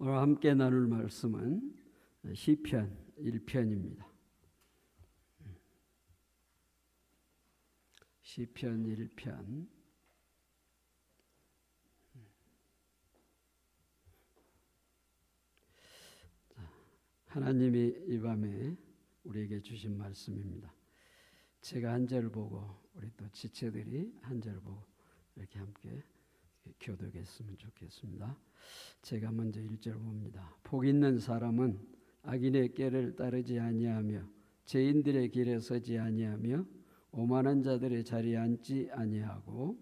오늘 함께 나눌 말씀은 시편 1편입니다. 시편 1편. 하나님이 이 밤에 우리에게 주신 말씀입니다. 제가 한 절 보고 우리 또 지체들이 한 절 보고 이렇게 함께 교독했으면 좋겠습니다. 제가 먼저 1절 봅니다. 복 있는 사람은 악인의 꾀를 따르지 아니하며 죄인들의 길에 서지 아니하며 오만한 자들의 자리에 앉지 아니하고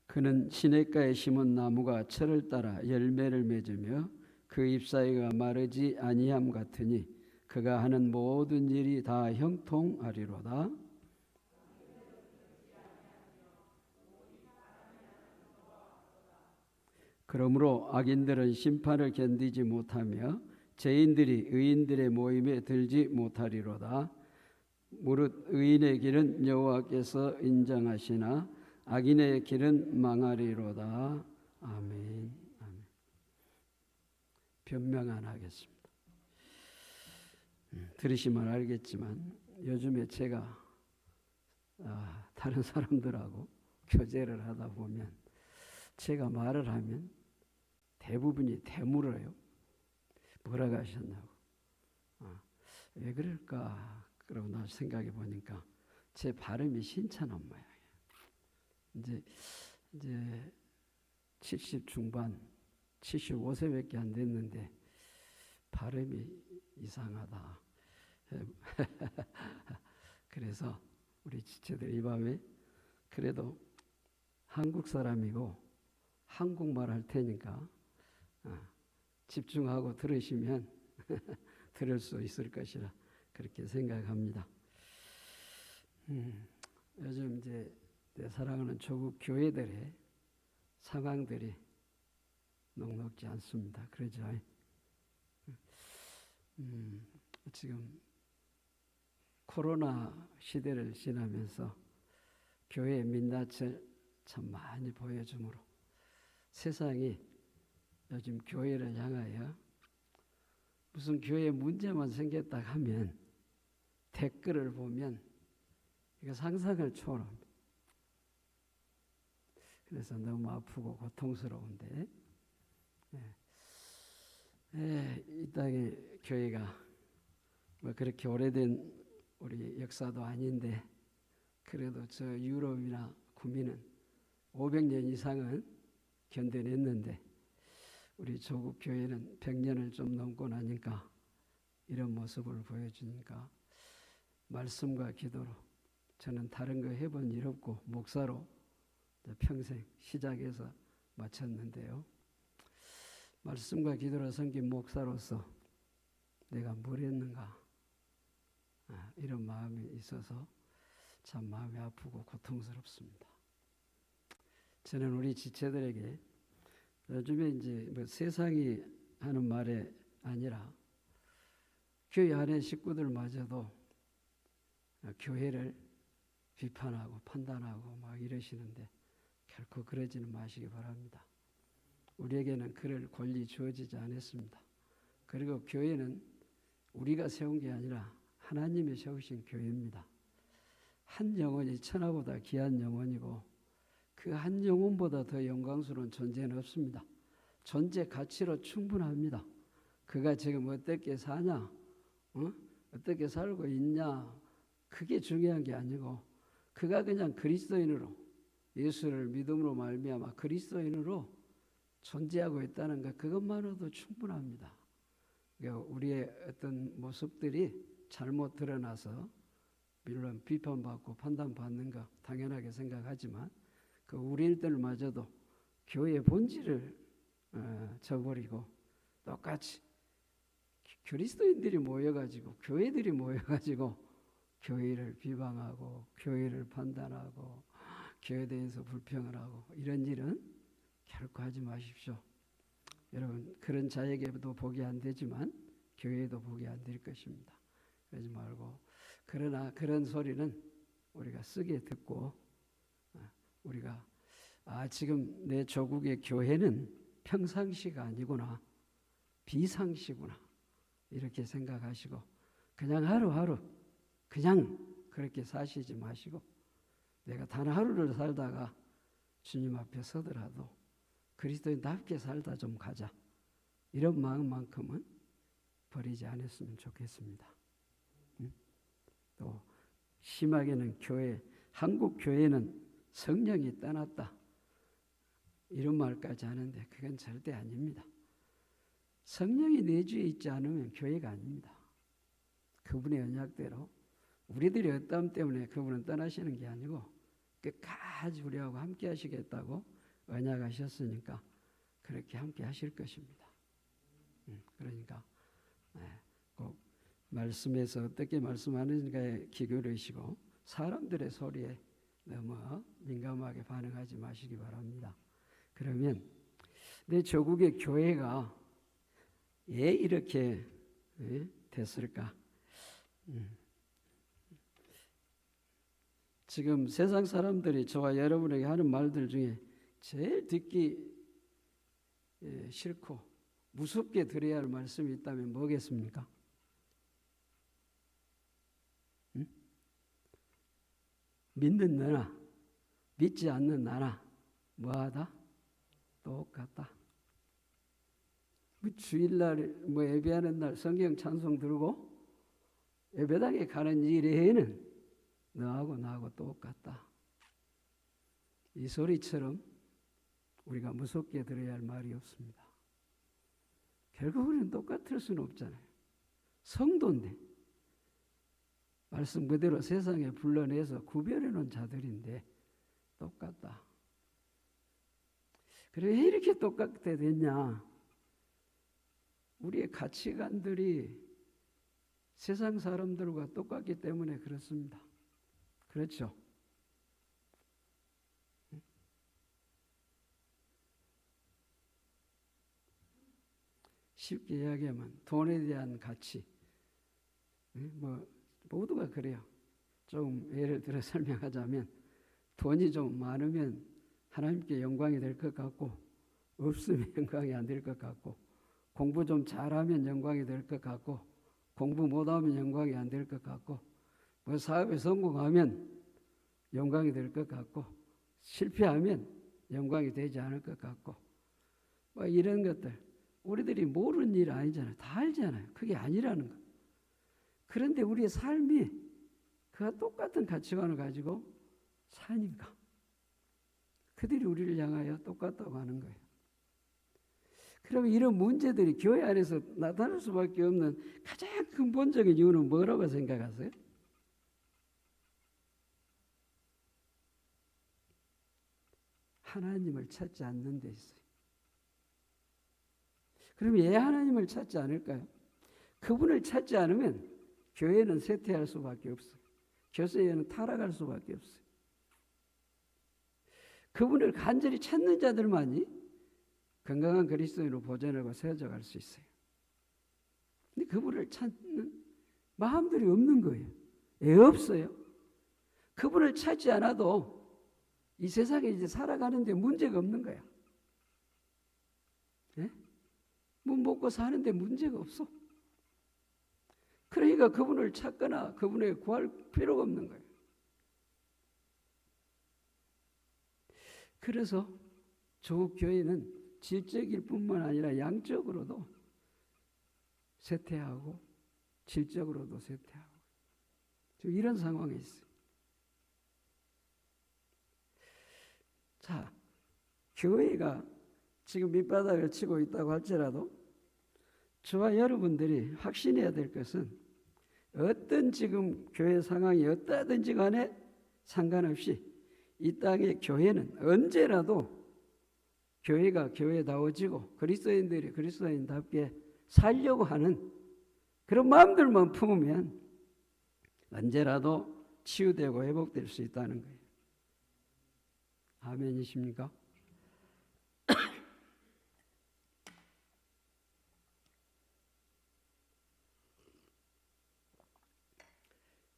그는 시냇가에 심은 나무가 철을 따라 열매를 맺으며 그 잎사이가 마르지 아니함 같으니 그가 하는 모든 일이 다 형통하리로다. 그러므로 악인들은 심판을 견디지 못하며 죄인들이 의인들의 모임에 들지 못하리로다. 무릇 의인의 길은 여호와께서 인정하시나 악인의 길은 망하리로다. 아멘. 아멘. 변명 안 하겠습니다. 들으시면 알겠지만 요즘에 제가 다른 사람들하고 교제를 하다 보면 제가 말을 하면 대부분이 대물어요. 뭐라고 하셨냐고. 왜 그럴까? 그러고 나 생각해 보니까 제 발음이 신천한 모양이에요. 이제 70 중반, 75세밖에 안 됐는데 발음이 이상하다. 그래서 우리 지체들 이 밤에 그래도 한국 사람이고 한국말 할 테니까 집중하고 들으시면 들을 수 있을 것이라 그렇게 생각합니다. 요즘 이제 내 사랑하는 조국 교회들의 상황들이 녹록지 않습니다. 그러죠? 지금 코로나 시대를 지나면서 교회의 민낯을 참 많이 보여주므로 세상이 요즘 교회를 향하여 무슨 교회에 문제만 생겼다 하면 댓글을 보면 이거 상상을 초월합니다. 그래서 너무 아프고 고통스러운데 이 땅에 교회가 뭐 그렇게 오래된 우리 역사도 아닌데 그래도 저 유럽이나 구미는 500년 이상은 견뎌냈는데 우리 조국 교회는 100년을 좀 넘고 나니까 이런 모습을 보여주니까 말씀과 기도로 저는 다른 거 해본 일 없고 목사로 평생 시작해서 마쳤는데요. 말씀과 기도로 섬긴 목사로서 내가 뭘 했는가 이런 마음이 있어서 참 마음이 아프고 고통스럽습니다. 저는 우리 지체들에게 요즘에 이제 뭐 세상이 하는 말이 아니라 교회 안에 식구들마저도 교회를 비판하고 판단하고 막 이러시는데 결코 그러지는 마시기 바랍니다. 우리에게는 그럴 권리 주어지지 않았습니다. 그리고 교회는 우리가 세운 게 아니라 하나님이 세우신 교회입니다. 한 영혼이 천하보다 귀한 영혼이고 그 한 영혼보다 더 영광스러운 존재는 없습니다. 존재 가치로 충분합니다. 그가 지금 어떻게 사냐, 어떻게 살고 있냐, 그게 중요한 게 아니고 그가 그냥 그리스도인으로 예수를 믿음으로 말미암아 그리스도인으로 존재하고 있다는 것 그것만으로도 충분합니다. 그러니까 우리의 어떤 모습들이 잘못 드러나서 물론 비판받고 판단받는 거 당연하게 생각하지만 그 우리들마저도 교회의 본질을 저버리고 똑같이 그리스도인들이 모여가지고 교회들이 모여가지고 교회를 비방하고 교회를 판단하고 교회에 대해서 불평을 하고 이런 일은 결코 하지 마십시오. 여러분 그런 자에게도 복이 안 되지만 교회에도 복이 안 될 것입니다. 그러지 말고 그러나 그런 소리는 우리가 쓰게 듣고 우리가 지금 내 조국의 교회는 평상시가 아니구나, 비상시구나 이렇게 생각하시고 그냥 하루하루 그냥 그렇게 사시지 마시고 내가 단 하루를 살다가 주님 앞에 서더라도 그리스도인답게 살다 좀 가자, 이런 마음만큼은 버리지 않았으면 좋겠습니다. 또 심하게는 한국 교회는 성령이 떠났다 이런 말까지 하는데 그건 절대 아닙니다. 성령이 내주에 있지 않으면 교회가 아닙니다. 그분의 언약대로 우리들의 어떠함 때문에 그분은 떠나시는 게 아니고 끝까지 우리하고 함께 하시겠다고 언약하셨으니까 그렇게 함께 하실 것입니다. 그러니까 꼭 말씀에서 어떻게 말씀하는가에 귀 기울이시고 사람들의 소리에 너무 민감하게 반응하지 마시기 바랍니다. 그러면 내 조국의 교회가 왜 이렇게 됐을까? 지금 세상 사람들이 저와 여러분에게 하는 말들 중에 제일 듣기 싫고 무섭게 들어야 할 말씀이 있다면 뭐겠습니까? 믿는 너나 믿지 않는 나나 뭐하다? 똑같다. 주일날 예배하는 날 성경 찬송 들고 예배당에 가는 일에는 너하고 나하고 똑같다. 이 소리처럼 우리가 무섭게 들어야 할 말이 없습니다. 결국 우리는 똑같을 수는 없잖아요. 성도인데 말씀 그대로 세상에 불러내서 구별해 놓은 자들인데 똑같다. 그래 왜 이렇게 똑같게 됐냐? 우리의 가치관들이 세상 사람들과 똑같기 때문에 그렇습니다. 그렇죠? 쉽게 이야기하면 돈에 대한 가치, 모두가 그래요. 좀 예를 들어 설명하자면 돈이 좀 많으면 하나님께 영광이 될 것 같고 없으면 영광이 안 될 것 같고 공부 좀 잘하면 영광이 될 것 같고 공부 못하면 영광이 안 될 것 같고 사업에 성공하면 영광이 될 것 같고 실패하면 영광이 되지 않을 것 같고 이런 것들 우리들이 모르는 일 아니잖아요. 다 알잖아요. 그게 아니라는 거. 그런데 우리의 삶이 그와 똑같은 가치관을 가지고 사니까 그들이 우리를 향하여 똑같다고 하는 거예요. 그러면 이런 문제들이 교회 안에서 나타날 수밖에 없는 가장 근본적인 이유는 뭐라고 생각하세요? 하나님을 찾지 않는 데 있어요. 그럼 왜 하나님을 찾지 않을까요? 그분을 찾지 않으면 교회는 쇠퇴할 수밖에 없어요. 교회는 타락할 수밖에 없어요. 그분을 간절히 찾는 자들만이 건강한 그리스도인으로 보존하고 세워져 갈 수 있어요. 근데 그분을 찾는 마음들이 없는 거예요. 왜 없어요? 그분을 찾지 않아도 이 세상에 이제 살아가는데 문제가 없는 거야. 네? 먹고 사는데 문제가 없어. 그러니까 그분을 찾거나 그분에 구할 필요가 없는 거예요. 그래서 조국 교회는 질적일 뿐만 아니라 양적으로도 쇠퇴하고 질적으로도 쇠퇴하고 지금 이런 상황에 있어요. 자, 교회가 지금 밑바닥을 치고 있다고 할지라도 저와 여러분들이 확신해야 될 것은 어떤 지금 교회 상황이 어떠하든지 간에 상관없이 이 땅의 교회는 언제라도 교회가 교회다워지고 그리스도인들이 그리스도인답게 살려고 하는 그런 마음들만 품으면 언제라도 치유되고 회복될 수 있다는 거예요. 아멘이십니까?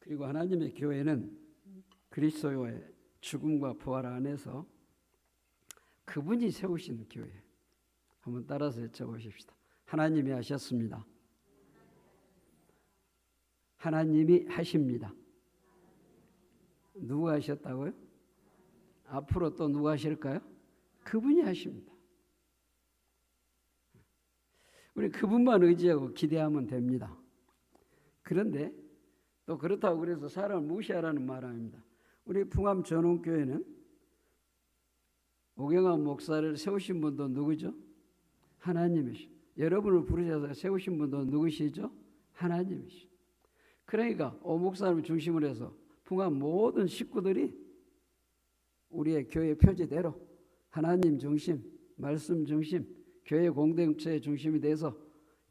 그리고 하나님의 교회는 그리스도의 죽음과 부활 안에서 그분이 세우신 교회. 한번 따라서 외쳐보십시다. 하나님이 하셨습니다. 하나님이 하십니다. 누가 하셨다고요? 앞으로 또 누가 하실까요? 그분이 하십니다. 우리 그분만 의지하고 기대하면 됩니다. 그런데 또 그렇다고 그래서 사람을 무시하라는 말 아닙니다. 우리 풍암 전원교회는 오경환 목사를 세우신 분도 누구죠? 하나님이시죠. 여러분을 부르셔서 세우신 분도 누구시죠? 하나님이시죠. 그러니까 오 목사님을 중심으로 해서 풍암 모든 식구들이 우리의 교회 표지대로 하나님 중심, 말씀 중심, 교회 공동체의 중심이 돼서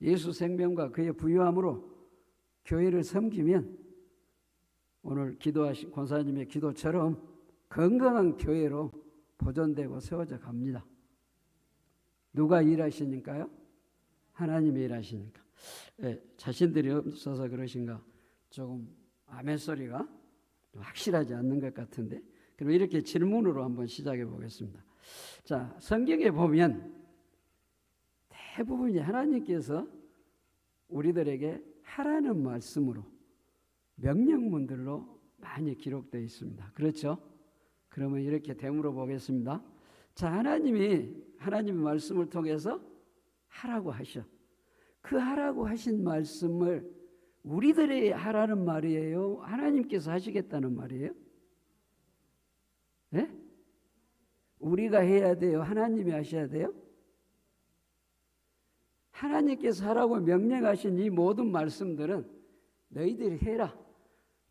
예수 생명과 그의 부유함으로 교회를 섬기면 오늘 기도하신 권사님의 기도처럼 건강한 교회로 보존되고 세워져 갑니다. 누가 일하시니까요? 하나님이 일하시니까. 자신들이 없어서 그러신가 조금 아멘 소리가 확실하지 않는 것 같은데, 그럼 이렇게 질문으로 한번 시작해 보겠습니다. 자, 성경에 보면 대부분이 하나님께서 우리들에게 하라는 말씀으로 명령문들로 많이 기록되어 있습니다. 그렇죠? 그러면 이렇게 되물어 보겠습니다. 자, 하나님의 말씀을 통해서 하라고 하셔. 그 하라고 하신 말씀을 우리들이 하라는 말이에요? 하나님께서 하시겠다는 말이에요? 네? 우리가 해야 돼요? 하나님이 하셔야 돼요? 하나님께서 하라고 명령하신 이 모든 말씀들은 너희들이 해라.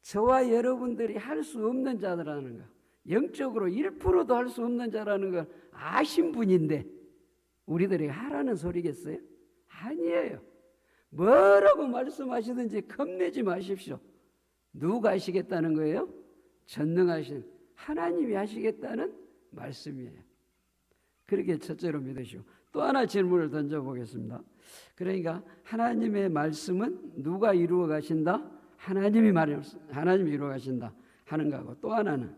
저와 여러분들이 할 수 없는 자라는 거, 영적으로 1%도 할 수 없는 자라는 걸 아신 분인데 우리들이 하라는 소리겠어요? 아니에요. 뭐라고 말씀하시든지 겁내지 마십시오. 누가 하시겠다는 거예요? 전능하신 하나님이 하시겠다는 말씀이에요. 그렇게 첫째로 믿으시고, 또 하나 질문을 던져보겠습니다. 그러니까 하나님의 말씀은 누가 이루어 가신다? 하나님이 이루어 가신다 하는 거고, 또 하나는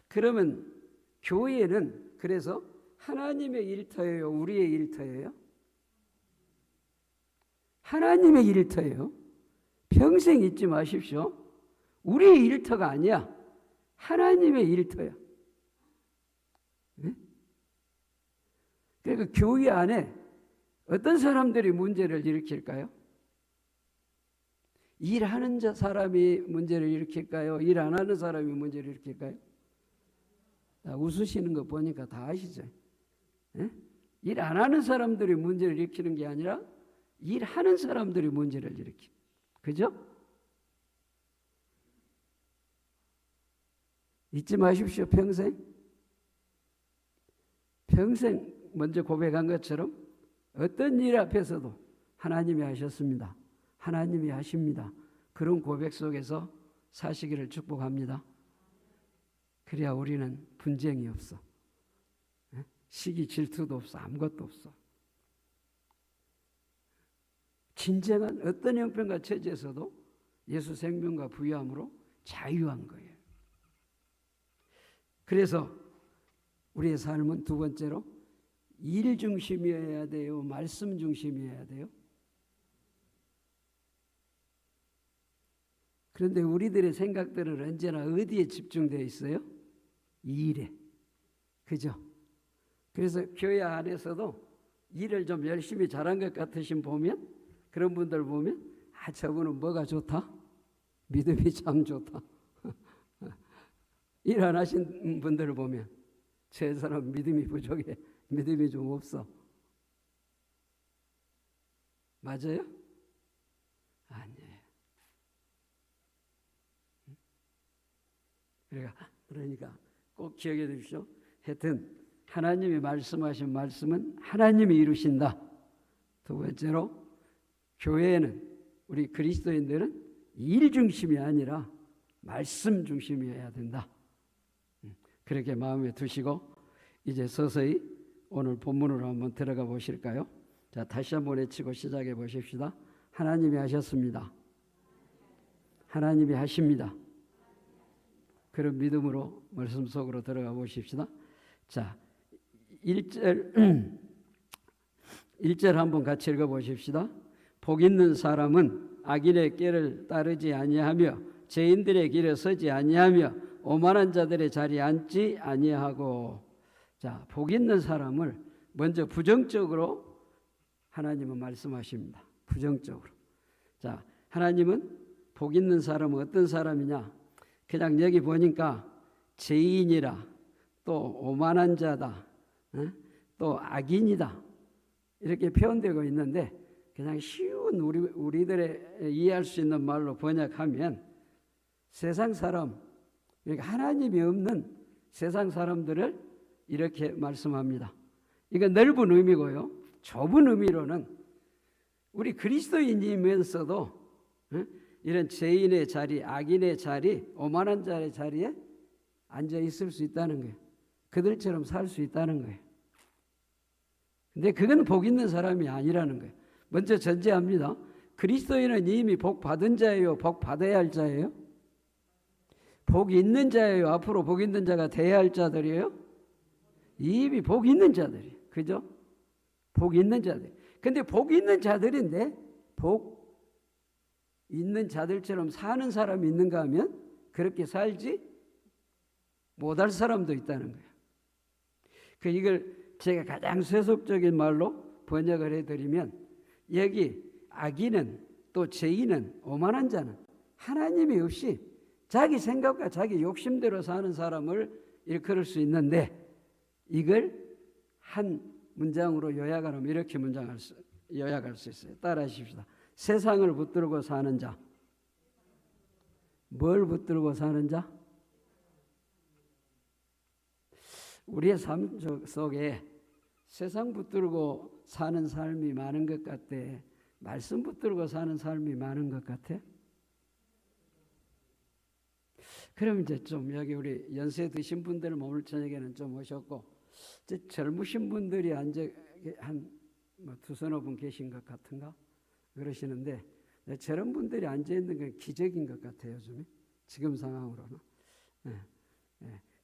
그러면 교회는 그래서 하나님의 일터예요? 우리의 일터예요? 하나님의 일터예요. 평생 잊지 마십시오. 우리의 일터가 아니야. 하나님의 일터야. 네? 그러니까 교회 안에 어떤 사람들이 문제를 일으킬까요? 일하는 사람이 문제를 일으킬까요? 일 안 하는 사람이 문제를 일으킬까요? 웃으시는 거 보니까 다 아시죠? 네? 일 안 하는 사람들이 문제를 일으키는 게 아니라 일하는 사람들이 문제를 일으키. 그죠? 잊지 마십시오. 평생 먼저 고백한 것처럼 어떤 일 앞에서도 하나님이 하셨습니다. 하나님이 하십니다. 그런 고백 속에서 사시기를 축복합니다. 그래야 우리는 분쟁이 없어. 시기 질투도 없어. 아무것도 없어. 진정한 어떤 형편과 처지에서도 예수 생명과 부유함으로 자유한 거예요. 그래서 우리의 삶은 두 번째로 일 중심이어야 돼요? 말씀 중심이어야 돼요? 그런데 우리들의 생각들은 언제나 어디에 집중되어 있어요? 일에. 그죠? 그래서 교회 안에서도 일을 좀 열심히 잘한 것 같으신 보면, 그런 분들 보면, 저분은 뭐가 좋다? 믿음이 참 좋다. 일 안 하신 분들을 보면 저 사람 믿음이 부족해. 믿음이 좀 없어. 맞아요? 아니에요. 그러니까 꼭 기억해 두십시오. 하여튼 하나님이 말씀하신 말씀은 하나님이 이루신다. 두 번째로 교회에는, 우리 그리스도인들은 일 중심이 아니라 말씀 중심이어야 된다. 그렇게 마음에 두시고 이제 서서히 오늘 본문으로 한번 들어가 보실까요? 자, 다시 한번 외치고 시작해 보십시다. 하나님이 하셨습니다. 하나님이 하십니다. 그런 믿음으로 말씀 속으로 들어가 보십시다. 자, 1절 1절 한번 같이 읽어 보십시다. 복 있는 사람은 악인의 길을 따르지 아니하며 죄인들의 길에 서지 아니하며 오만한 자들의 자리에 앉지 아니하고. 자, 복 있는 사람을 먼저 부정적으로 하나님은 말씀하십니다. 부정적으로. 자, 하나님은 복 있는 사람은 어떤 사람이냐? 그냥 여기 보니까 죄인이라, 또 오만한 자다, 또 악인이다, 이렇게 표현되고 있는데, 그냥 쉬운 우리들의 이해할 수 있는 말로 번역하면 세상 사람, 그러니까 하나님이 없는 세상 사람들을 이렇게 말씀합니다. 이건 넓은 의미고요. 좁은 의미로는 우리 그리스도인이면서도 이런 죄인의 자리, 악인의 자리, 오만한 자의 자리에 앉아 있을 수 있다는 거예요. 그들처럼 살 수 있다는 거예요. 근데 그건 복 있는 사람이 아니라는 거예요. 먼저 전제합니다. 그리스도인은 이미 복 받은 자예요? 복 받아야 할 자예요? 복 있는 자예요? 앞으로 복 있는 자가 돼야 할 자들이에요? 이미 복 있는 자들이에요. 그죠? 복 있는 자들. 근데 복 있는 자들인데 복 있는 자들처럼 사는 사람이 있는가 하면 그렇게 살지 못할 사람도 있다는 거예요. 이걸 제가 가장 세속적인 말로 번역을 해드리면, 여기 악인은, 또 죄인은, 오만한 자는 하나님이 없이 자기 생각과 자기 욕심대로 사는 사람을 일컬을 수 있는데, 이걸 한 문장으로 요약하면 이렇게 요약할 수 있어요. 따라하십시다. 세상을 붙들고 사는 자. 뭘 붙들고 사는 자? 우리의 삶 속에 세상 붙들고 사는 삶이 많은 것 같아? 말씀 붙들고 사는 삶이 많은 것 같아? 그럼 이제 좀 여기 우리 연세 드신 분들은 오늘 저녁에는 좀 오셨고, 이제 젊으신 분들이 앉아 한 두서너 분 계신 것 같은가 그러시는데, 저런 분들이 앉아 있는 건 기적인 것 같아요. 요즘에 지금 상황으로는.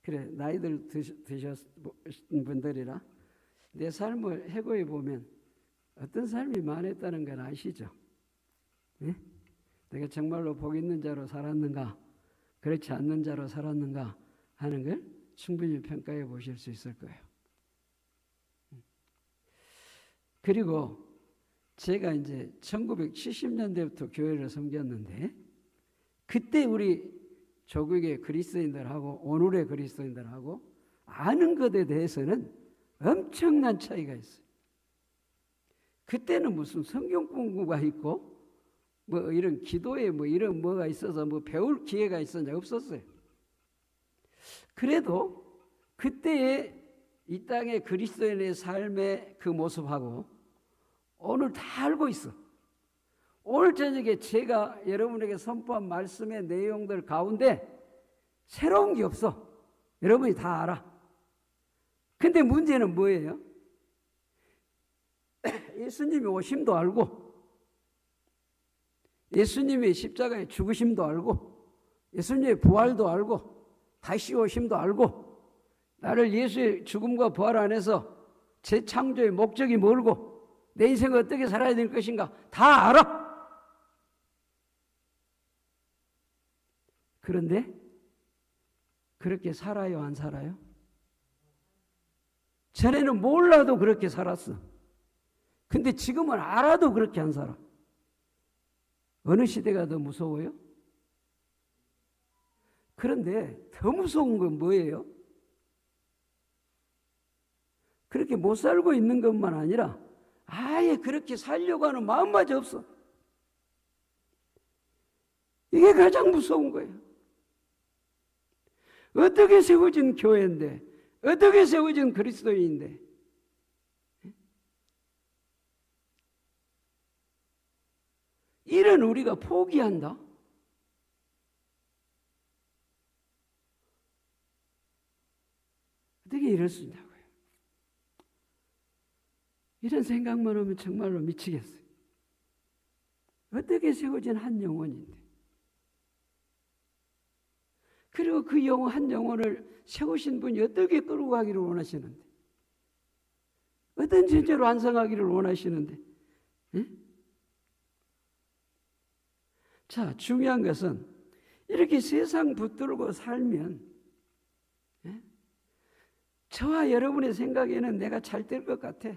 그래, 나이들 드셨던 분들이라 내 삶을 해고해 보면 어떤 삶이 많았다는 걸 아시죠? 내가 정말로 복 있는 자로 살았는가, 그렇지 않는 자로 살았는가 하는 걸 충분히 평가해 보실 수 있을 거예요. 그리고 제가 이제 1970년대부터 교회를 섬겼는데, 그때 우리 조국의 그리스도인들하고 오늘의 그리스도인들하고 아는 것에 대해서는 엄청난 차이가 있어요. 그때는 무슨 성경 공부가 있고 뭐 이런 기도에 뭐 이런 뭐가 있어서 뭐 배울 기회가 있었냐? 없었어요. 그래도 그때의 이 땅의 그리스도인의 삶의 그 모습하고 오늘 다 알고 있어. 오늘 저녁에 제가 여러분에게 선포한 말씀의 내용들 가운데 새로운 게 없어. 여러분이 다 알아. 근데 문제는 뭐예요? 예수님이 오심도 알고, 예수님이 십자가에 죽으심도 알고, 예수님의 부활도 알고, 다시 오심도 알고, 나를 예수의 죽음과 부활 안에서 재창조의 목적이 뭘고 내 인생을 어떻게 살아야 될 것인가 다 알아. 그런데 그렇게 살아요, 안 살아요? 전에는 몰라도 그렇게 살았어. 근데 지금은 알아도 그렇게 안 살아. 어느 시대가 더 무서워요? 그런데 더 무서운 건 뭐예요? 그렇게 못 살고 있는 것만 아니라 아예 그렇게 살려고 하는 마음마저 없어. 이게 가장 무서운 거예요. 어떻게 세워진 교회인데, 어떻게 세워진 그리스도인인데, 이런 우리가 포기한다? 어떻게 이럴 수 있냐고요. 이런 생각만 하면 정말로 미치겠어요. 어떻게 세워진 한 영혼인데, 그리고 그 영혼 한 영혼을 세우신 분이 어떻게 끌고 가기를 원하시는데, 어떤 존재로 완성하기를 원하시는데, 예? 자, 중요한 것은 이렇게 세상 붙들고 살면, 예? 저와 여러분의 생각에는 내가 잘 될 것 같아.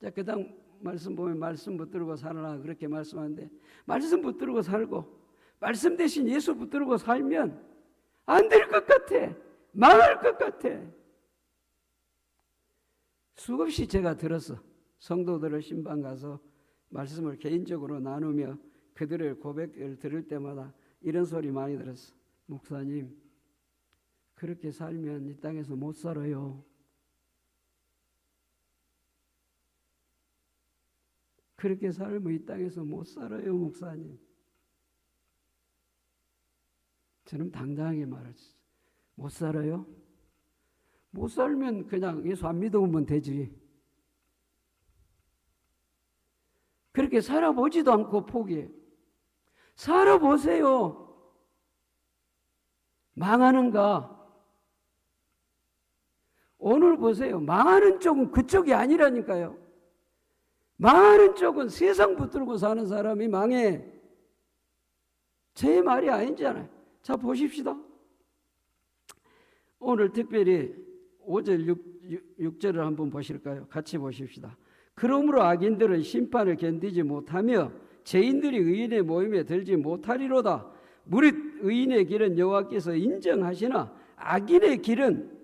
자, 그 다음 말씀 보면 말씀 붙들고 살아라 그렇게 말씀하는데, 말씀 붙들고 살고 말씀 대신 예수 붙들고 살면 안 될 것 같아. 망할 것 같아. 수없이 제가 들었어. 성도들을 신방 가서 말씀을 개인적으로 나누며 그들의 고백을 들을 때마다 이런 소리 많이 들었어. 목사님, 그렇게 살면 이 땅에서 못 살아요. 그렇게 살면 이 땅에서 못 살아요, 목사님. 저는 당당하게 말했어요. 못 살아요? 못 살면 그냥 예수 안 믿어보면 되지. 그렇게 살아보지도 않고 포기해. 살아보세요. 망하는가? 오늘 보세요. 망하는 쪽은 그쪽이 아니라니까요. 망하는 쪽은 세상 붙들고 사는 사람이 망해. 제 말이 아니잖아요. 자, 보십시다. 오늘 특별히 5절 6절을 한번 보실까요? 같이 보십시다. 그러므로 악인들은 심판을 견디지 못하며 죄인들이 의인의 모임에 들지 못하리로다. 무릇 의인의 길은 여호와께서 인정하시나 악인의 길은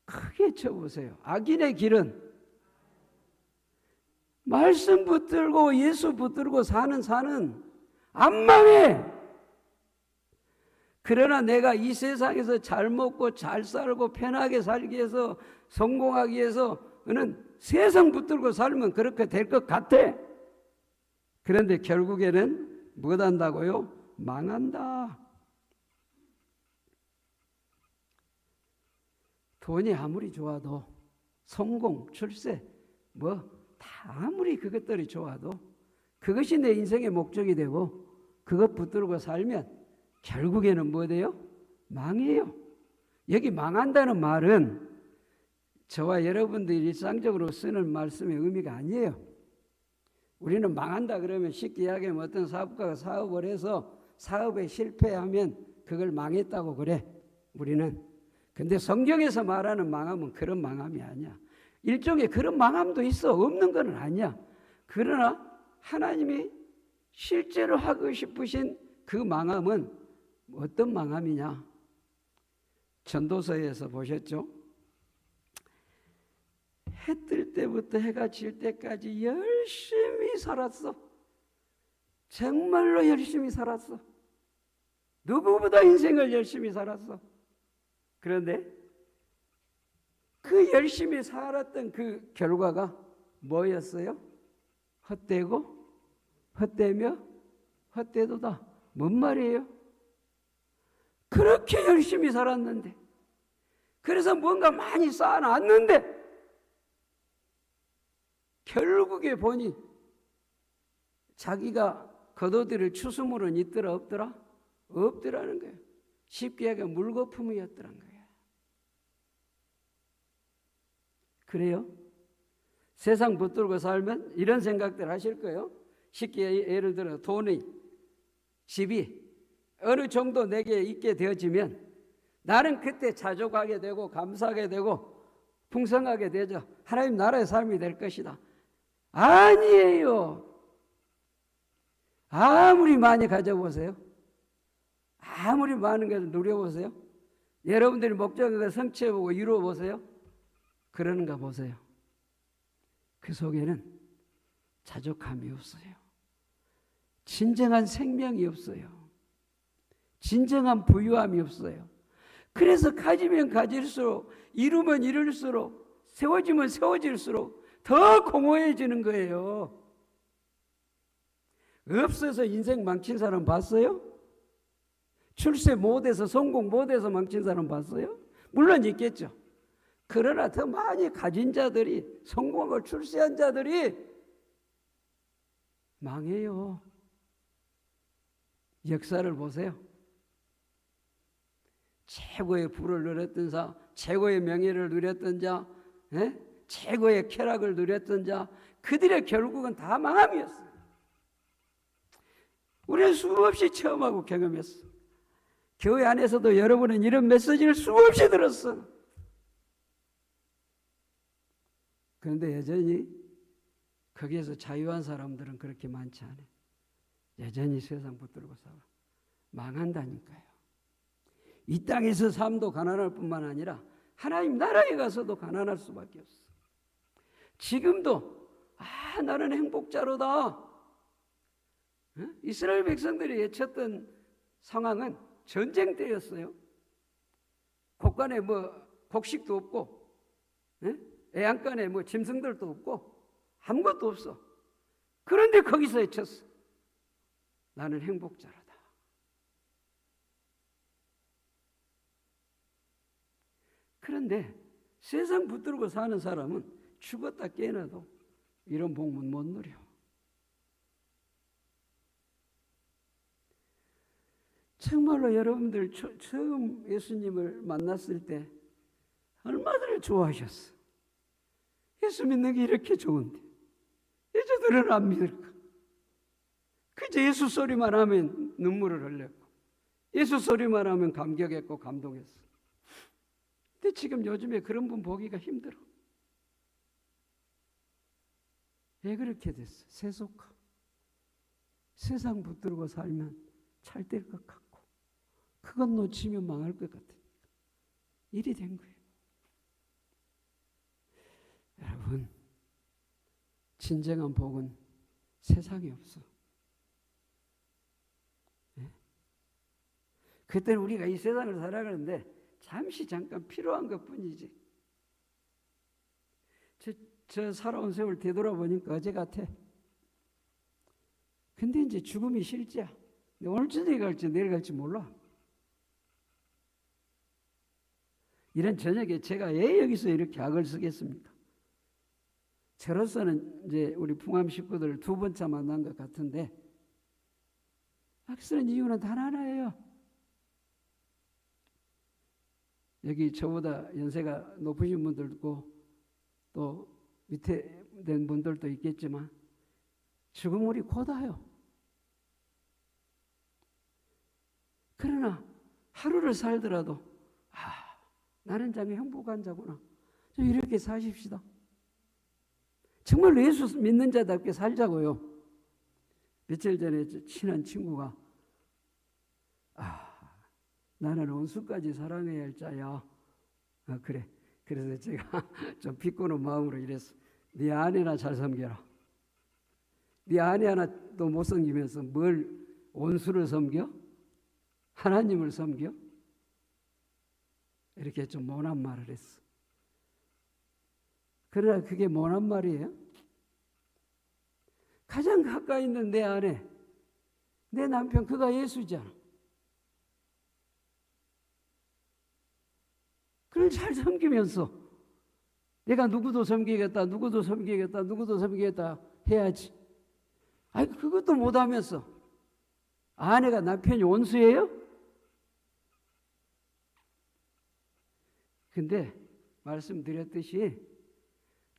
크게 쳐보세요. 악인의 길은 말씀 붙들고 예수 붙들고 사는 안 망해. 그러나 내가 이 세상에서 잘 먹고 잘 살고 편하게 살기 위해서 성공하기 위해서는 세상 붙들고 살면 그렇게 될 것 같아. 그런데 결국에는 뭐 한다고요? 망한다. 돈이 아무리 좋아도 성공, 출세 다 아무리 그것들이 좋아도 그것이 내 인생의 목적이 되고 그것 붙들고 살면 결국에는 뭐 돼요? 망해요. 여기 망한다는 말은 저와 여러분들이 일상적으로 쓰는 말씀의 의미가 아니에요. 우리는 망한다 그러면 쉽게 이야기하면 어떤 사업가가 사업을 해서 사업에 실패하면 그걸 망했다고 그래, 우리는. 근데 성경에서 말하는 망함은 그런 망함이 아니야. 일종의 그런 망함도 있어. 없는 건 아니야. 그러나 하나님이 실제로 하고 싶으신 그 망함은 어떤 망함이냐? 전도서에서 보셨죠? 해 뜰 때부터 해가 질 때까지 열심히 살았어. 정말로 열심히 살았어. 누구보다 인생을 열심히 살았어. 그런데 그 열심히 살았던 그 결과가 뭐였어요? 헛되고 헛되며 헛되도다. 뭔 말이에요? 그렇게 열심히 살았는데, 그래서 뭔가 많이 쌓아놨는데 결국에 보니 자기가 거둬들일 추수물은 있더라 없더라? 없더라는 거예요. 쉽게 얘기하면 물거품이었더란 거예요. 그래요? 세상 붙들고 살면 이런 생각들 하실 거예요. 쉽게 예를 들어 돈이, 집이 어느 정도 내게 있게 되어지면 나는 그때 자족하게 되고 감사하게 되고 풍성하게 되죠. 하나님 나라의 삶이 될 것이다. 아니에요. 아무리 많이 가져보세요. 아무리 많은 것을 누려보세요. 여러분들이 목적을 성취해보고 이루어보세요. 그러는가 보세요. 그 속에는 자족함이 없어요. 진정한 생명이 없어요. 진정한 부유함이 없어요. 그래서 가지면 가질수록, 이루면 이룰수록, 세워지면 세워질수록 더 공허해지는 거예요. 없어서 인생 망친 사람 봤어요? 출세 못해서 성공 못해서 망친 사람 봤어요? 물론 있겠죠. 그러나 더 많이 가진 자들이, 성공하고 출세한 자들이 망해요. 역사를 보세요. 최고의 부를 누렸던 자, 최고의 명예를 누렸던 자, 최고의 쾌락을 누렸던 자, 그들의 결국은 다 망함이었어요. 우리는 수없이 체험하고 경험했어. 교회 안에서도 여러분은 이런 메시지를 수없이 들었어. 그런데 여전히 거기에서 자유한 사람들은 그렇게 많지 않아요. 여전히 세상 붙들고 살아. 망한다니까요. 이 땅에서 삶도 가난할 뿐만 아니라 하나님 나라에 가서도 가난할 수밖에 없어. 지금도 나는 행복자로다. 이스라엘 백성들이 외쳤던 상황은 전쟁 때였어요. 곡간에 곡식도 없고, 애양간에 짐승들도 없고 아무것도 없어. 그런데 거기서 외쳤어. 나는 행복자로다. 그런데 세상 붙들고 사는 사람은 죽었다 깨어나도 이런 복은 못 누려. 정말로 여러분들 처음 예수님을 만났을 때 얼마나 좋아하셨어. 예수 믿는 게 이렇게 좋은데 여자들은 안 믿을까? 그저 예수 소리만 하면 눈물을 흘렸고 예수 소리만 하면 감격했고 감동했어. 근데 지금 요즘에 그런 분 보기가 힘들어. 왜 그렇게 됐어? 세속화. 세상 붙들고 살면 잘 될 것 같고 그것 놓치면 망할 것 같으니까 일이 된 거예요. 여러분, 진정한 복은 세상에 없어. 그때는 우리가 이 세상을 살아가는데 잠시 잠깐 필요한 것뿐이지. 저 살아온 세월 되돌아보니까 어제 같아. 근데 이제 죽음이 실제야. 오늘 저녁에 갈지 내일 갈지 몰라. 이런 저녁에 제가 왜 여기서 이렇게 악을 쓰겠습니까? 저로서는 이제 우리 풍암 식구들 두 번째 만난 것 같은데 악 쓰는 이유는 단 하나예요. 여기 저보다 연세가 높으신 분들도 있고 또 밑에 된 분들도 있겠지만 지금 우리 고다요. 그러나 하루를 살더라도 나는 참 행복한 자구나. 좀 이렇게 사십시다. 정말로 예수 믿는 자답게 살자고요. 며칠 전에 친한 친구가 나는 원수까지 사랑해야 할 자야. 그래. 그래서 제가 좀 비꼬는 마음으로 이랬어. 네 아내나 잘 섬겨라. 네 아내 하나도 못 섬기면서 뭘 원수를 섬겨? 하나님을 섬겨? 이렇게 좀 모난 말을 했어. 그러나 그게 모난 말이에요. 가장 가까이 있는 내 아내, 내 남편, 그가 예수잖아. 그걸 잘 섬기면서 내가 누구도 섬기겠다, 누구도 섬기겠다, 누구도 섬기겠다 해야지. 그것도 못하면서 아내가 남편이 원수예요? 근데 말씀드렸듯이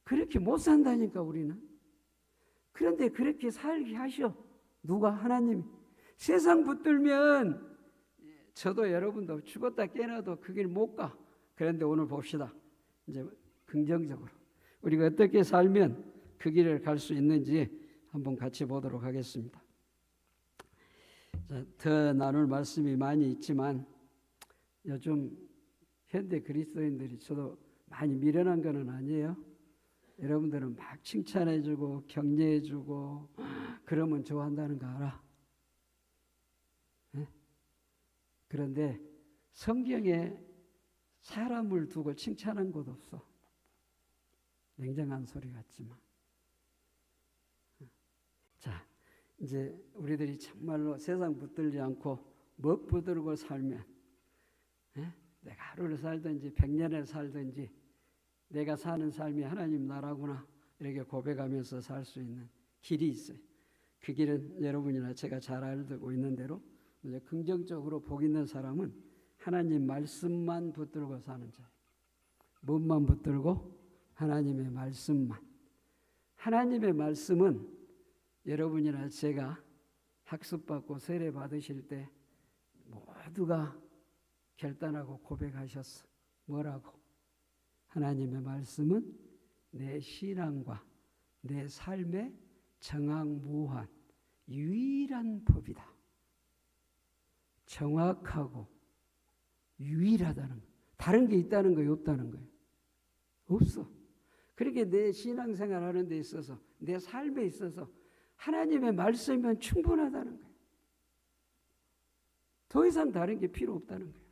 그렇게 못 산다니까 우리는. 그런데 그렇게 살게 하셔. 누가? 하나님이. 세상 붙들면 저도 여러분도 죽었다 깨어나도 그 길 못 가. 그런데 오늘 봅시다. 이제 긍정적으로 우리가 어떻게 살면 그 길을 갈 수 있는지 한번 같이 보도록 하겠습니다. 자, 더 나눌 말씀이 많이 있지만 요즘 현대 그리스도인들이 저도 많이 미련한 건 아니에요. 여러분들은 막 칭찬해주고 격려해주고 그러면 좋아한다는 거 알아. 네? 그런데 성경에 사람을 두고 칭찬한 곳 없어. 냉정한 소리 같지만. 자, 이제 우리들이 정말로 세상 붙들지 않고 먹 붙들고 살면 내가 하루를 살든지 100년을 살든지 내가 사는 삶이 하나님 나라구나 이렇게 고백하면서 살 수 있는 길이 있어요. 그 길은 여러분이나 제가 잘 알고 있는 대로 이제 긍정적으로 복 있는 사람은 하나님 말씀만 붙들고 사는 자예요. 뭔만 붙들고? 하나님의 말씀만. 하나님의 말씀은 여러분이나 제가 학습받고 세례 받으실 때 모두가 결단하고 고백하셨어. 뭐라고? 하나님의 말씀은 내 신앙과 내 삶의 정확무한 유일한 법이다. 정확하고 유일하다는 거. 다른 게 있다는 거예요? 없다는 거예요? 없어. 그렇게 내 신앙생활 하는 데 있어서 내 삶에 있어서 하나님의 말씀이면 충분하다는 거예요. 더 이상 다른 게 필요 없다는 거예요.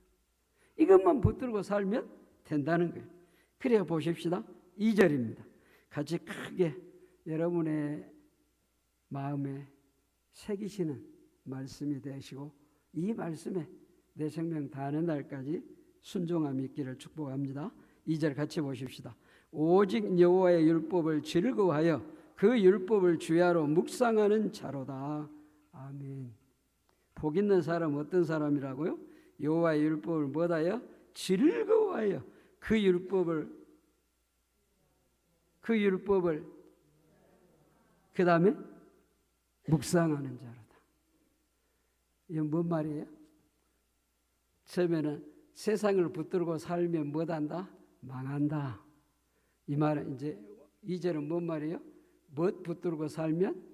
이것만 붙들고 살면 된다는 거예요. 그래야 보십시다. 2절입니다. 같이 크게 여러분의 마음에 새기시는 말씀이 되시고 이 말씀에 내 생명 다하는 날까지 순종함이 있기를 축복합니다. 2절 같이 보십시다. 오직 여호와의 율법을 즐거워하여 그 율법을 주야로 묵상하는 자로다. 아멘. 복 있는 사람 어떤 사람이라고요? 여호와의 율법을 뭐다요? 즐거워하여 그 율법을 그 다음에 묵상하는 자로다. 이건 뭔 말이에요? 처음에는 세상을 붙들고 살면 뭐한다? 망한다. 이 말은 이제 2절은 뭔 말이에요? 뭣 붙들고 살면?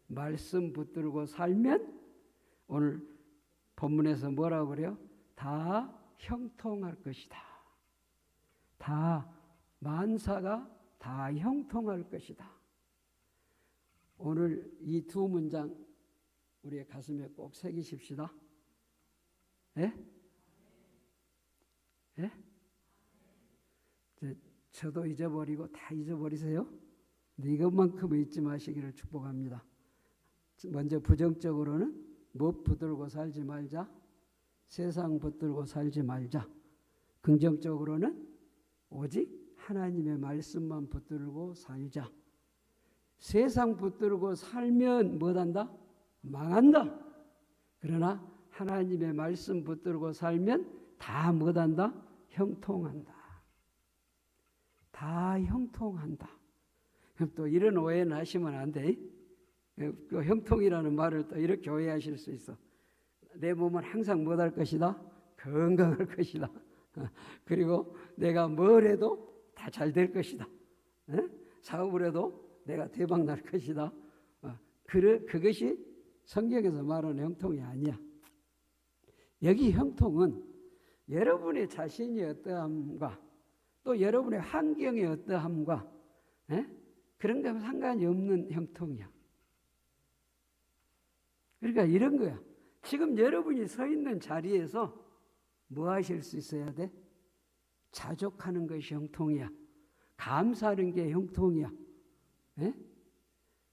말씀 붙들고 살면 오늘 본문에서 뭐라고 그래요? 다 형통할 것이다. 다 만사가 다 형통할 것이다. 오늘 이 두 문장 우리의 가슴에 꼭 새기십시다. 예? 예? 저도 잊어버리고 다 잊어버리세요. 근데 이것만큼은 잊지 마시기를 축복합니다. 먼저 부정적으로는 못 붙들고 살지 말자. 세상 붙들고 살지 말자. 긍정적으로는 오직 하나님의 말씀만 붙들고 살자. 세상 붙들고 살면 뭐한다? 망한다. 그러나 하나님의 말씀 붙들고 살면 다 뭐한다? 형통한다. 다 형통한다. 그럼 또 이런 오해는 하시면 안 돼. 그 형통이라는 말을 또 이렇게 오해하실 수 있어. 내 몸은 항상 뭐할 것이다? 건강할 것이다. 그리고 내가 뭘 해도 다 잘 될 것이다. 사업을 해도 내가 대박 날 것이다. 그것이 성경에서 말하는 형통이 아니야. 여기 형통은 여러분의 자신이 어떠함과 또 여러분의 환경의 어떠함과 그런 거하고 상관이 없는 형통이야. 그러니까 이런 거야. 지금 여러분이 서 있는 자리에서 뭐 하실 수 있어야 돼? 자족하는 것이 형통이야. 감사하는 게 형통이야.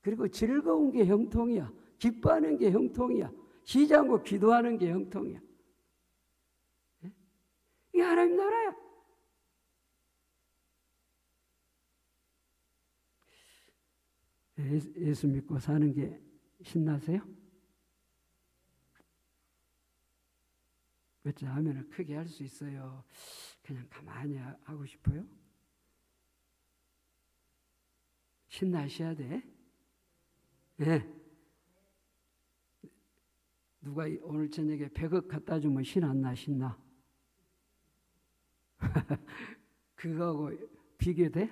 그리고 즐거운 게 형통이야. 기뻐하는 게 형통이야. 쉬지 않고 기도하는 게 형통이야. 이게 하나님 나라야. 예수 믿고 사는 게 신나세요? 어찌 하면 크게 할 수 있어요. 그냥 가만히 하고 싶어요? 신나셔야 돼. 네. 누가 오늘 저녁에 100억 갖다 주면 신 안 나? 신나? 그거하고 비교돼?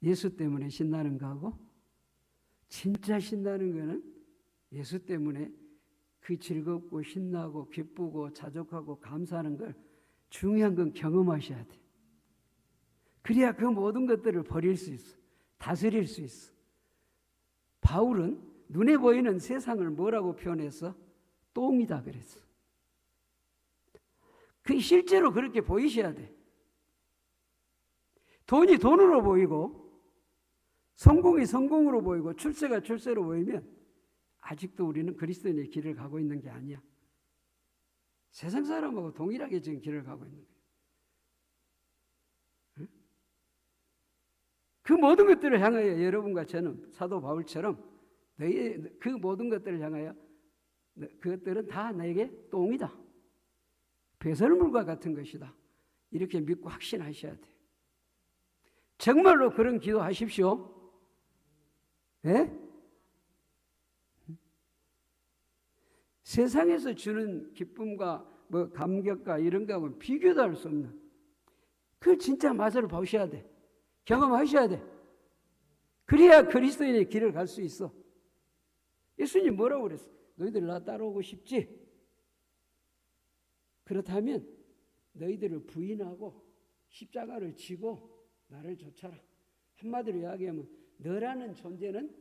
예수 때문에 신나는 거하고? 진짜 신나는 거는 예수 때문에 그 즐겁고 신나고 기쁘고 자족하고 감사하는 걸 중요한 건 경험하셔야 돼. 그래야 그 모든 것들을 버릴 수 있어. 다스릴 수 있어. 바울은 눈에 보이는 세상을 뭐라고 표현했어? 똥이다 그랬어. 그 실제로 그렇게 보이셔야 돼. 돈이 돈으로 보이고 성공이 성공으로 보이고 출세가 출세로 보이면 아직도 우리는 그리스도인의 길을 가고 있는 게 아니야. 세상 사람하고 동일하게 지금 길을 가고 있는 거예요. 응? 그 모든 것들을 향하여 여러분과 저는 사도 바울처럼 그 모든 것들을 향하여 그것들은 다 내게 똥이다. 배설물과 같은 것이다. 이렇게 믿고 확신하셔야 돼요. 정말로 그런 기도하십시오. 예? 세상에서 주는 기쁨과 뭐 감격과 이런 거하고는 비교도 할 수 없는, 그걸 진짜 맛을 보셔야 돼. 경험하셔야 돼. 그래야 그리스도인의 길을 갈 수 있어. 예수님 뭐라고 그랬어? 너희들 나 따라오고 싶지? 그렇다면 너희들을 부인하고 십자가를 지고 나를 쫓아라. 한마디로 이야기하면 너라는 존재는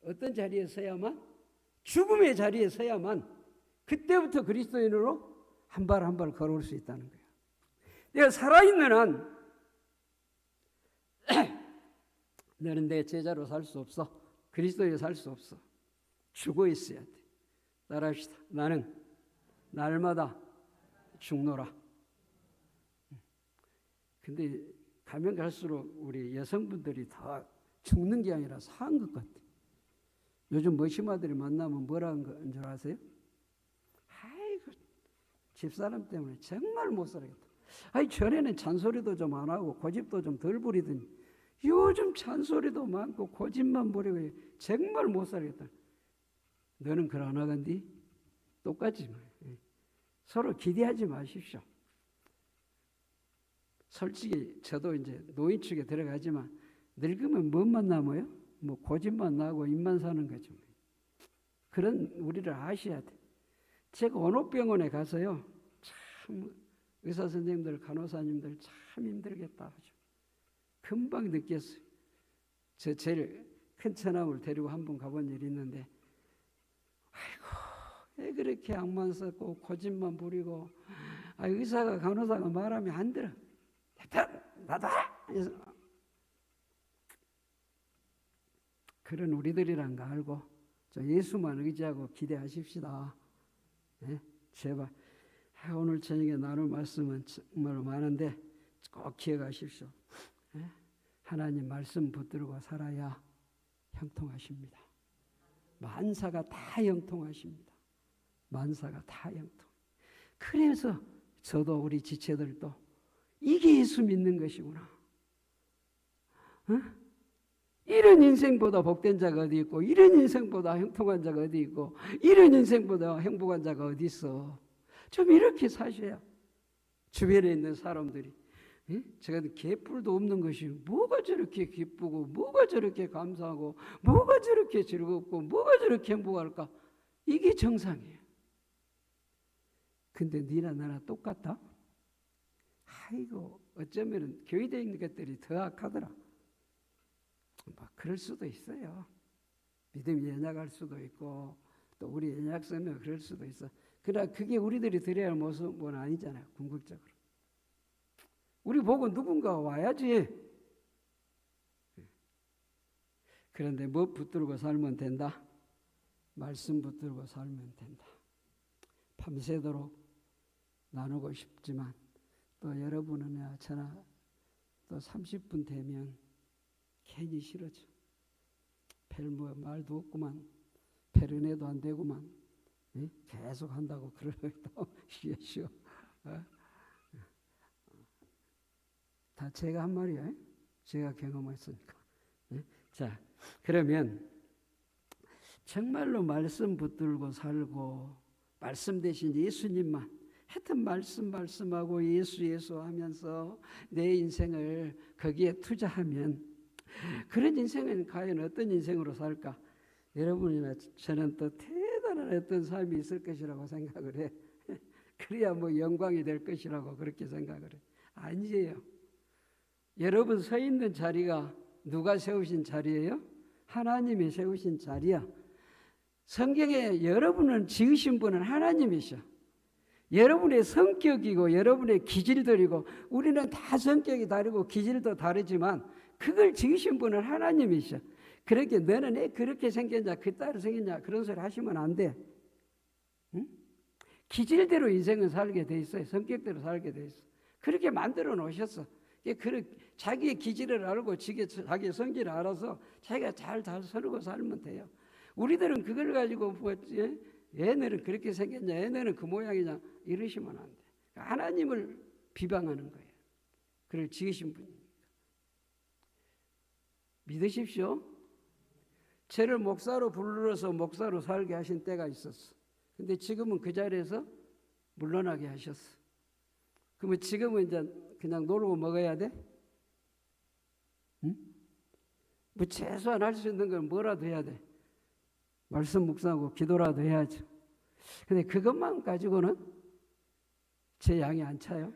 어떤 자리에 서야만? 죽음의 자리에 서야만 그때부터 그리스도인으로 한 발 한 발 걸어올 수 있다는 거예요. 내가 살아있는 한 너는 내 제자로 살 수 없어. 그리스도인으로 살 수 없어. 죽어 있어야 돼. 따라합시다. 나는 날마다 죽노라. 근데 가면 갈수록 우리 여성분들이 다 죽는 게 아니라 사는 것 같아. 요즘 머시마들이 만나면 뭐라는 건 줄 아세요? 아이고 집사람 때문에 정말 못 살겠다. 아니 전에는 잔소리도 좀 안 하고 고집도 좀 덜 부리더니 요즘 잔소리도 많고 고집만 부리고 정말 못 살겠다. 너는 그걸 안 하건디? 똑같지. 서로 기대하지 마십시오. 솔직히 저도 이제 노인축에 들어가지만 늙으면 뭐만 남아요? 뭐 고집만 나고 입만 사는 거죠. 그런 우리를 아셔야 돼. 제가 원호병원에 가서요, 참 의사 선생님들, 간호사님들 참 힘들겠다 하죠. 금방 느꼈어요. 저 제일 큰 처남을 데리고 한 번 가본 일이 있는데, 아이고 왜 그렇게 악만 썼고 고집만 부리고, 의사가 간호사가 말하면 안 들어. 나도 그런 우리들이란 거 알고 저 예수만 의지하고 기대하십시다. 네? 제발. 오늘 저녁에 나눌 말씀은 정말 많은데 꼭 기억하십시오. 네? 하나님 말씀 붙들고 살아야 형통하십니다. 만사가 다 형통하십니다. 만사가 다 형통. 그래서 저도 우리 지체들도 이게 예수 믿는 것이구나. 이런 인생보다 복된 자가 어디 있고, 이런 인생보다 형통한 자가 어디 있고, 이런 인생보다 행복한 자가 어디 있어. 좀 이렇게 사셔야 주변에 있는 사람들이, 제가 개뿔도 없는 것이 뭐가 저렇게 기쁘고, 뭐가 저렇게 감사하고, 뭐가 저렇게 즐겁고, 뭐가 저렇게 행복할까? 이게 정상이에요. 근데 니나 나나 똑같다? 아이고 어쩌면 교회에 있는 것들이 더 악하더라. 그럴 수도 있어요. 믿음이 연약할 수도 있고 또 우리 연약성은 그럴 수도 있어. 그러나 그게 우리들이 드려야 할 모습은 아니잖아요. 궁극적으로 우리 보고 누군가 와야지. 그런데 뭐 붙들고 살면 된다? 말씀 붙들고 살면 된다. 밤새도록 나누고 싶지만 또 여러분은 저나 또 30분 되면 괜히 싫어져. 별 뭐 말도 없구만. 별 은혜도 안 되구만. 계속 한다고 그러고 또 쉬어. 다 제가 한 말이에요. 제가 경험했으니까. 자, 그러면 정말로 말씀 붙들고 살고 말씀 대신 예수님만 하여튼 말씀하고 예수 하면서 내 인생을 거기에 투자하면 그런 인생은 과연 어떤 인생으로 살까? 여러분이나 저는 또 대단한 어떤 삶이 있을 것이라고 생각을 해. 그래야 뭐 영광이 될 것이라고 그렇게 생각을 해. 아니에요. 여러분 서 있는 자리가 누가 세우신 자리예요? 하나님이 세우신 자리야. 성경에 여러분을 지으신 분은 하나님이셔. 여러분의 성격이고 여러분의 기질들이고 우리는 다 성격이 다르고 기질도 다르지만 그걸 지으신 분은 하나님이셔. 그렇게 너는 왜 그렇게 생겼냐 그따로 생겼냐 그런 소리 하시면 안 돼. 응? 기질대로 인생은 살게 돼 있어요. 성격대로 살게 돼 있어. 그렇게 만들어 놓으셨어. 자기의 기질을 알고 자기의 성질을 알아서 자기가 잘 살고 살면 돼요. 우리들은 그걸 가지고 얘네는 그렇게 생겼냐, 얘네는 그 모양이냐 이러시면 안 돼. 하나님을 비방하는 거예요. 그를 지으신 분이니까. 믿으십시오. 저를 목사로 불러서 목사로 살게 하신 때가 있었어. 근데 지금은 그 자리에서 물러나게 하셨어. 그러면 지금은 이제 그냥 놀고 먹어야 돼? 응? 뭐 최소한 할 수 있는 건 뭐라도 해야 돼. 말씀 묵상하고 기도라도 해야죠. 근데 그것만 가지고는 제 양이 안 차요.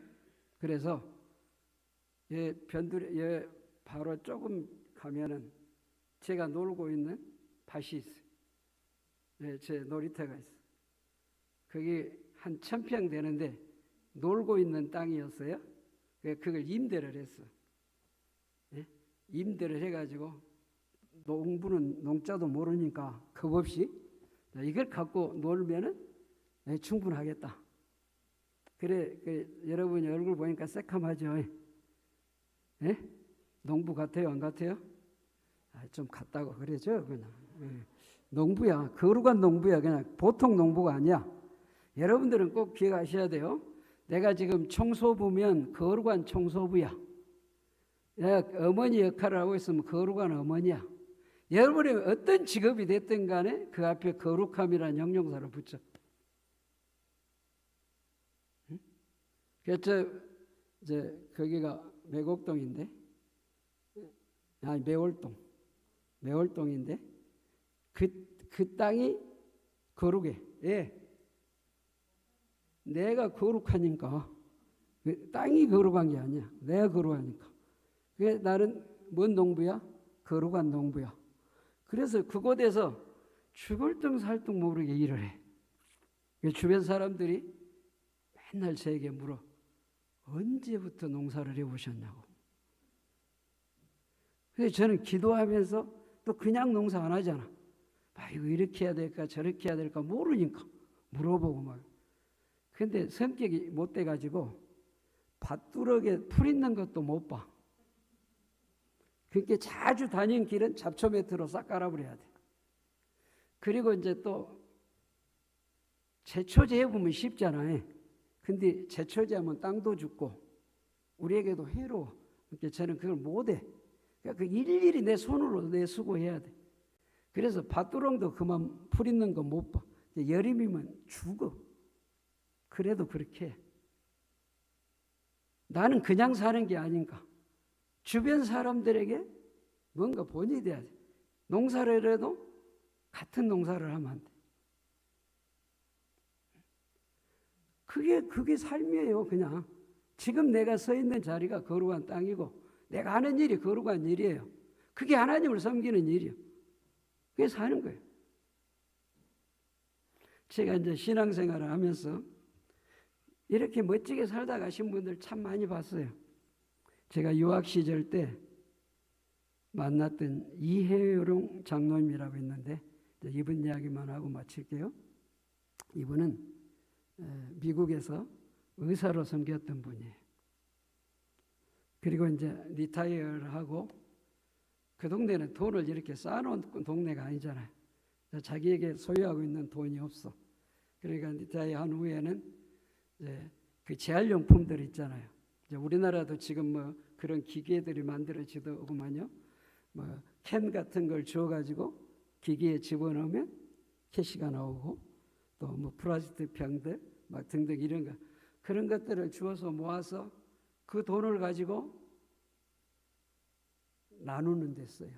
그래서 변두리 바로 조금 가면은 제가 놀고 있는 밭이 있어요. 제 놀이터가 있어요. 거기 한 1000평 되는데 놀고 있는 땅이었어요. 그걸 임대를 했어. 임대를 해가지고 농부는 농자도 모르니까 겁 없이 이걸 갖고 놀면은 충분하겠다. 그래, 여러분이 얼굴 보니까 새카마죠. 농부 같아요, 안 같아요? 좀 같다고 그러죠, 그냥. 농부야, 거룩한 농부야, 그냥 보통 농부가 아니야. 여러분들은 꼭 기억하셔야 돼요. 내가 지금 청소부면 거룩한 청소부야. 내가 어머니 역할을 하고 있으면 거룩한 어머니야. 여러분이 어떤 직업이 됐든 간에 그 앞에 거룩함이라는 형용사를 붙여. 그래서 이제 거기가 매곡동인데, 아니 매월동인데 그 땅이 거룩해. 예. 내가 거룩하니까. 땅이 거룩한 게 아니야. 내가 거룩하니까. 그게 나는 뭔 농부야? 거룩한 농부야. 그래서 그곳에서 죽을 둥 살 둥 모르게 일을 해. 주변 사람들이 맨날 저에게 물어. 언제부터 농사를 해보셨냐고. 그래서 저는 기도하면서 또 그냥 농사 안 하잖아. 이거 이렇게 해야 될까 저렇게 해야 될까 모르니까 물어보고 막. 근데 성격이 못 돼가지고 밭두럭에 풀 있는 것도 못 봐. 그렇게 자주 다니는 길은 잡초 매트로 싹 깔아버려야 돼. 그리고 이제 또 제초제 해보면 쉽잖아요. 근데 제초제 하면 땅도 죽고 우리에게도 해로워. 그러니까 저는 그걸 못해. 그러니까 일일이 내 손으로 내 수고해야 돼. 그래서 밭두렁도 그만 풀 있는 거 못 봐. 여름이면 죽어. 그래도 그렇게 해. 나는 그냥 사는 게 아닌가. 주변 사람들에게 뭔가 본이 돼야 돼. 농사를 해도 같은 농사를 하면 안 돼. 그게 삶이에요, 그냥. 지금 내가 서 있는 자리가 거룩한 땅이고 내가 하는 일이 거룩한 일이에요. 그게 하나님을 섬기는 일이에요. 그게 사는 거예요. 제가 이제 신앙생활을 하면서 이렇게 멋지게 살다 가신 분들 참 많이 봤어요. 제가 유학 시절 때 만났던 이혜용 장로님이라고 있는데 이분 이야기만 하고 마칠게요. 이분은 미국에서 의사로 섬겼던 분이에요. 그리고 이제 리타이어를 하고 그 동네는 돈을 이렇게 쌓아놓은 동네가 아니잖아요. 자기에게 소유하고 있는 돈이 없어. 그러니까 리타이어 한 후에는 이제 그 재활용품들 있잖아요. 이제 우리나라도 지금 뭐 그런 기계들이 만들어지더구만요. 뭐 캔 같은 걸 주워가지고 기계에 집어넣으면 캐시가 나오고 또 뭐 플라스틱 병들 막 등등 이런 거 그런 것들을 주워서 모아서 그 돈을 가지고 나누는 데 써요.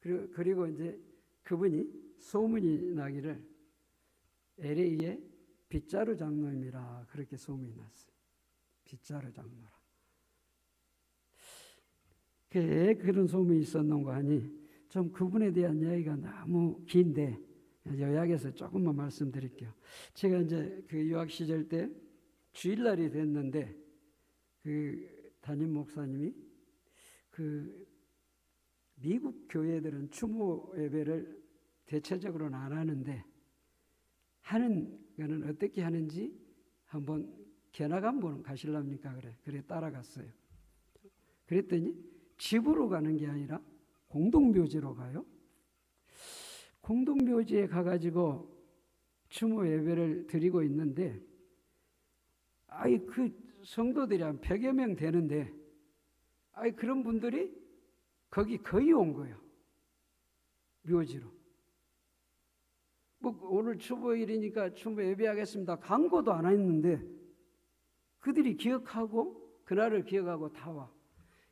그리고 이제 그분이 소문이 나기를 LA의 빗자루 장로님이라 그렇게 소문이 났어요. 빗자루 장로라. 그런 소문이 있었는가 하니 좀 그분에 대한 이야기가 너무 긴데 요약해서 조금만 말씀드릴게요. 제가 이제 그 유학 시절 때 주일날이 됐는데 그 담임 목사님이 그 미국 교회들은 추모 예배를 대체적으로는 안 하는데 하는 거는 어떻게 하는지 한번 견학 한번 가실랍니까? 그래 따라갔어요. 그랬더니 집으로 가는 게 아니라 공동묘지로 가요. 공동묘지에 가가지고 추모 예배를 드리고 있는데, 그 성도들이 한 100여 명 되는데, 그런 분들이 거기 거의 온 거예요. 묘지로. 오늘 추모일이니까 추모 예배하겠습니다. 광고도 안 했는데, 그들이 기억하고, 그날을 기억하고 다 와.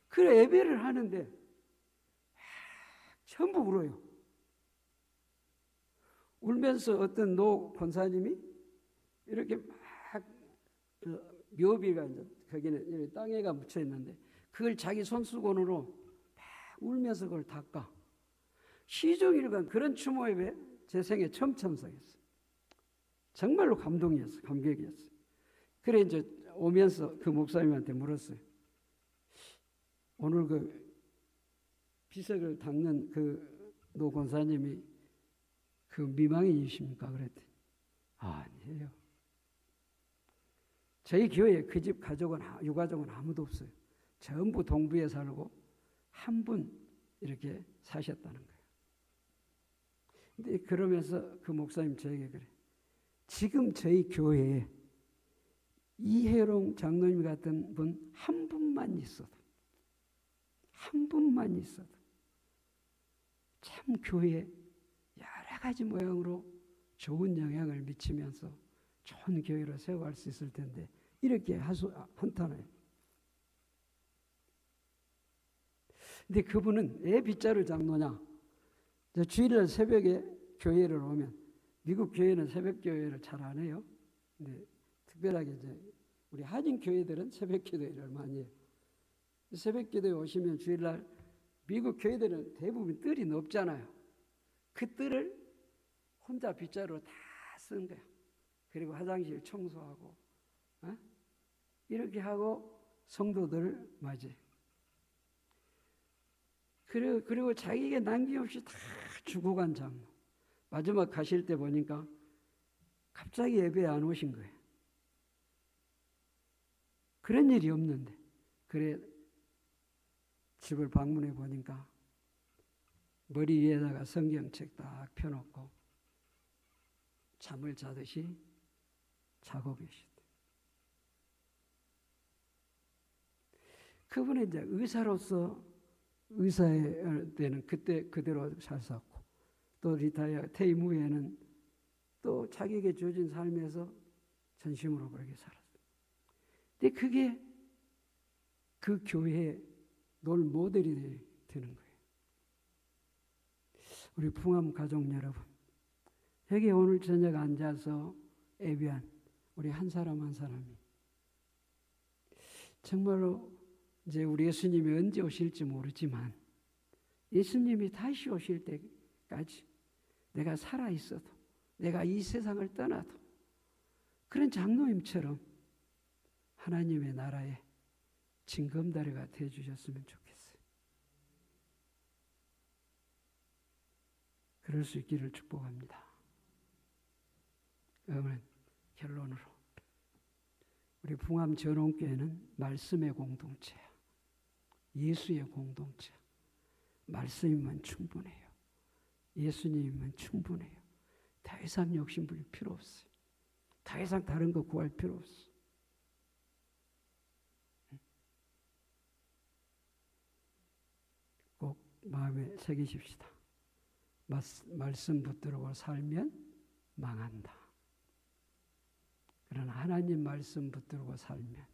그래, 예배를 하는데, 전부 울어요. 울면서 어떤 노 권사님이 이렇게 막 묘비가 이제 거기는 땅에가 묻혀 있는데 그걸 자기 손수건으로 막 울면서 그걸 닦아. 시종일관 그런 추모 예배 제 생에 처음 참석했어요. 정말로 감동이었어요. 감격이었어요. 그래 이제 오면서 그 목사님한테 물었어요. 오늘 그 비석을 닦는 그 노 권사님이 그 미망인이십니까? 그랬더니 아니에요. 저희 교회에 그 집 가족은 유가족은 아무도 없어요. 전부 동부에 살고 한 분 이렇게 사셨다는 거예요. 근데 그러면서 그 목사님 저에게 그래. 지금 저희 교회에 이혜롱 장로님 같은 분 한 분만 있어도 참 교회에 여러 가지 모양으로 좋은 영향을 미치면서 좋은 교회로 세워갈 수 있을 텐데 이렇게 한탄해요. 근데 그분은 왜 빗자루 장로냐? 주일날 새벽에 교회를 오면 미국 교회는 새벽 교회를 잘 안 해요. 근데 특별하게 이제 우리 한인 교회들은 새벽 기도회를 많이 해요. 새벽 기도에 오시면 주일날 미국 교회들은 대부분 뜰이 높잖아요. 그 뜰을 혼자 빗자루로 다 쓴 거예요. 그리고 화장실 청소하고 이렇게 하고 성도들을 맞이해요. 그리고 자기에게 남김없이 다 주고 간 장로. 마지막 가실 때 보니까 갑자기 예배에 안 오신 거예요. 그런 일이 없는데. 그래 집을 방문해 보니까 머리 위에다가 성경책 딱 펴놓고 잠을 자듯이 자고 계시대. 그분은 이제 의사로서 의사에 되는 그때 그대로 잘 살고 또 리타이어 퇴임 후에는 또 자기에게 주어진 삶에서 전심으로 그렇게 살았어요. 근데 그게 그 교회의 롤 모델이 되는 거예요. 우리 풍암 가족 여러분, 여기 오늘 저녁 앉아서 예배한 우리 한 사람 한 사람이 정말로 이제 우리 예수님이 언제 오실지 모르지만 예수님이 다시 오실 때까지 내가 살아 있어도 내가 이 세상을 떠나도 그런 장로님처럼 하나님의 나라에 징검다리가 되어 주셨으면 좋겠어요. 그럴 수 있기를 축복합니다. 그러면 결론으로 우리 풍암 전원교회는 말씀의 공동체야. 예수의 공동체. 말씀이면 충분해요. 예수님이면 충분해요. 더 이상 욕심 부릴 필요 없어요. 더 이상 다른 거 구할 필요 없어요. 꼭 마음에 새기십시다. 말씀 붙들고 살면 망한다. 그러나 하나님 말씀 붙들고 살면,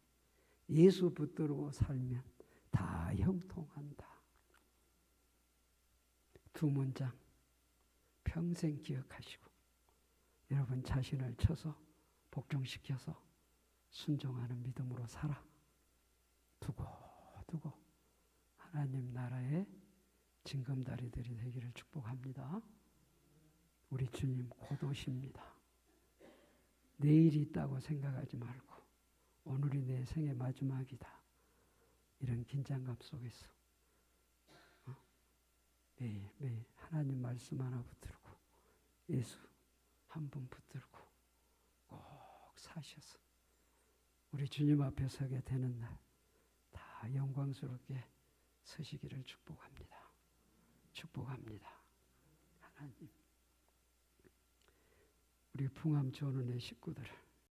예수 붙들고 살면 다 형통한다. 두 문장 평생 기억하시고 여러분 자신을 쳐서 복종시켜서 순종하는 믿음으로 살아. 두고 하나님 나라의 징검다리들이 되기를 축복합니다. 우리 주님 곧 오십니다. 내일이 있다고 생각하지 말고 오늘이 내 생의 마지막이다. 이런 긴장감 속에서 매일 하나님 말씀 하나 붙들고 예수 한 분 붙들고 꼭 사셔서 우리 주님 앞에 서게 되는 날 다 영광스럽게 서시기를 축복합니다. 축복합니다. 하나님 우리 풍암 전원의 식구들을